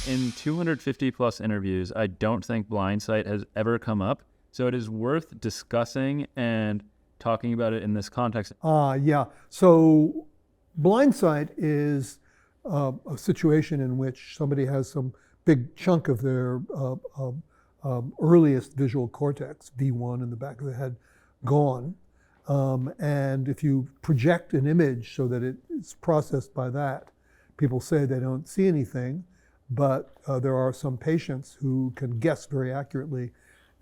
In 250 plus interviews, I don't think Blindsight has ever come up. So it is worth discussing and talking about it in this context. Yeah. So Blindsight is a situation in which somebody has some big chunk of their earliest visual cortex, V1 in the back of the head, gone. And if you project an image so that it's processed by that, people say they don't see anything, but there are some patients who can guess very accurately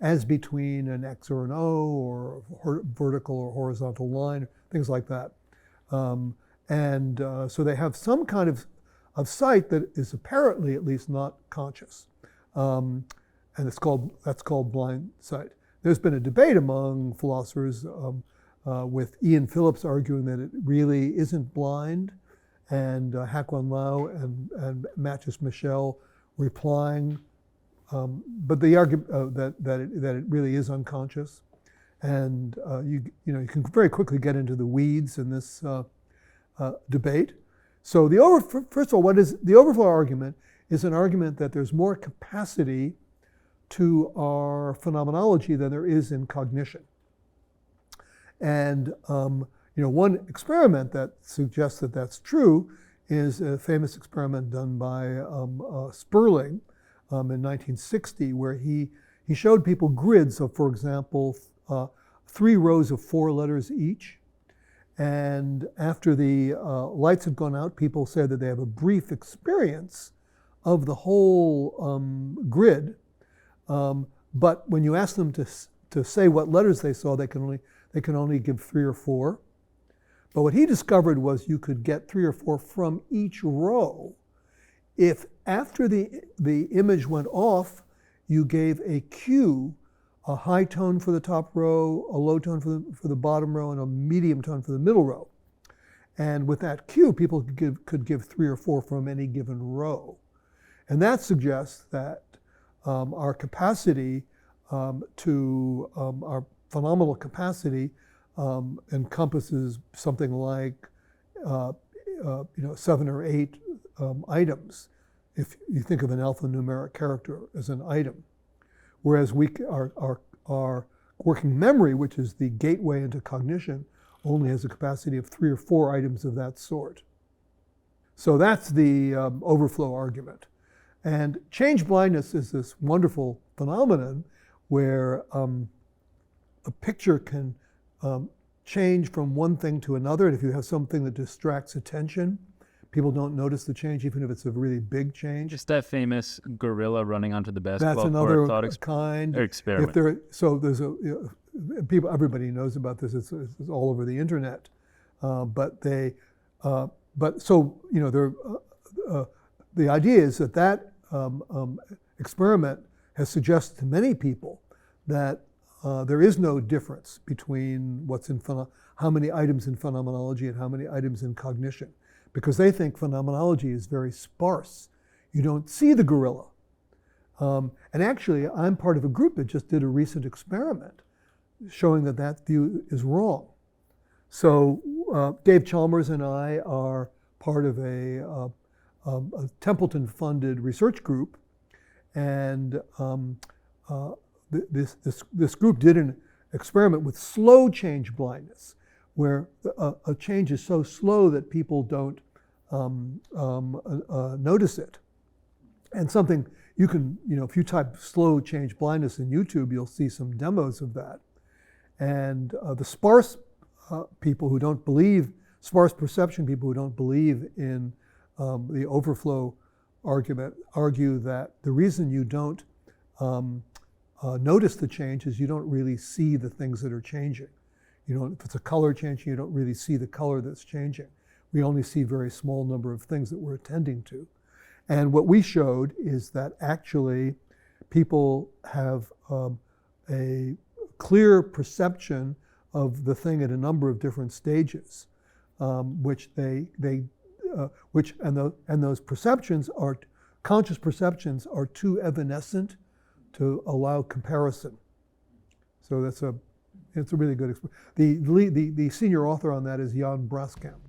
as between an X or an O or a vertical or horizontal line, things like that. So they have some kind of sight that is apparently at least not conscious. And that's called blind sight. There's been a debate among philosophers with Ian Phillips arguing that it really isn't blind, and Hak-Wan Lau and Mattis Michel replying, but the argument that it really is unconscious, and you can very quickly get into the weeds in this debate. So first of all, what is the overflow argument? Is an argument that there's more capacity to our phenomenology than there is in cognition. And one experiment that suggests that that's true is a famous experiment done by Sperling in 1960, where he showed people grids of, for example, 3 rows of 4 letters each. And after the lights had gone out, people said that they have a brief experience of the whole grid. But when you ask them to say what letters they saw, they can only give 3 or 4. But what he discovered was you could get 3 or 4 from each row if after the image went off, you gave a cue, a high tone for the top row, a low tone for the bottom row, and a medium tone for the middle row. And with that cue, people could give 3 or 4 from any given row. And that suggests that our capacity our phenomenal capacity encompasses something like 7 or 8 items, if you think of an alphanumeric character as an item. Whereas our working memory, which is the gateway into cognition, only has a capacity of 3 or 4 items of that sort. So that's the overflow argument. And change blindness is this wonderful phenomenon where a picture can change from one thing to another. And if you have something that distracts attention, people don't notice the change, even if it's a really big change. Just that famous gorilla running onto the basketball court. That's another kind. Or experiment. There's everybody knows about this. It's all over the internet. The idea is that experiment has suggested to many people that there is no difference between how many items in phenomenology and how many items in cognition, because they think phenomenology is very sparse. You don't see the gorilla. And actually, I'm part of a group that just did a recent experiment showing that view is wrong. So Dave Chalmers and I are part of a Templeton-funded research group, and this group did an experiment with slow change blindness, where a change is so slow that people don't notice it. And something you can, if you type slow change blindness in YouTube, you'll see some demos of that. And the sparse people who don't believe, sparse perception people who don't believe in the overflow argument argue that the reason you don't notice the change is you don't really see the things that are changing. If it's a color changing, you don't really see the color that's changing. We only see a very small number of things that we're attending to. And what we showed is that actually people have a clear perception of the thing at a number of different stages, which those perceptions are, conscious perceptions are too evanescent to allow comparison. So it's a really good experience. The senior author on that is Jan Braskamp.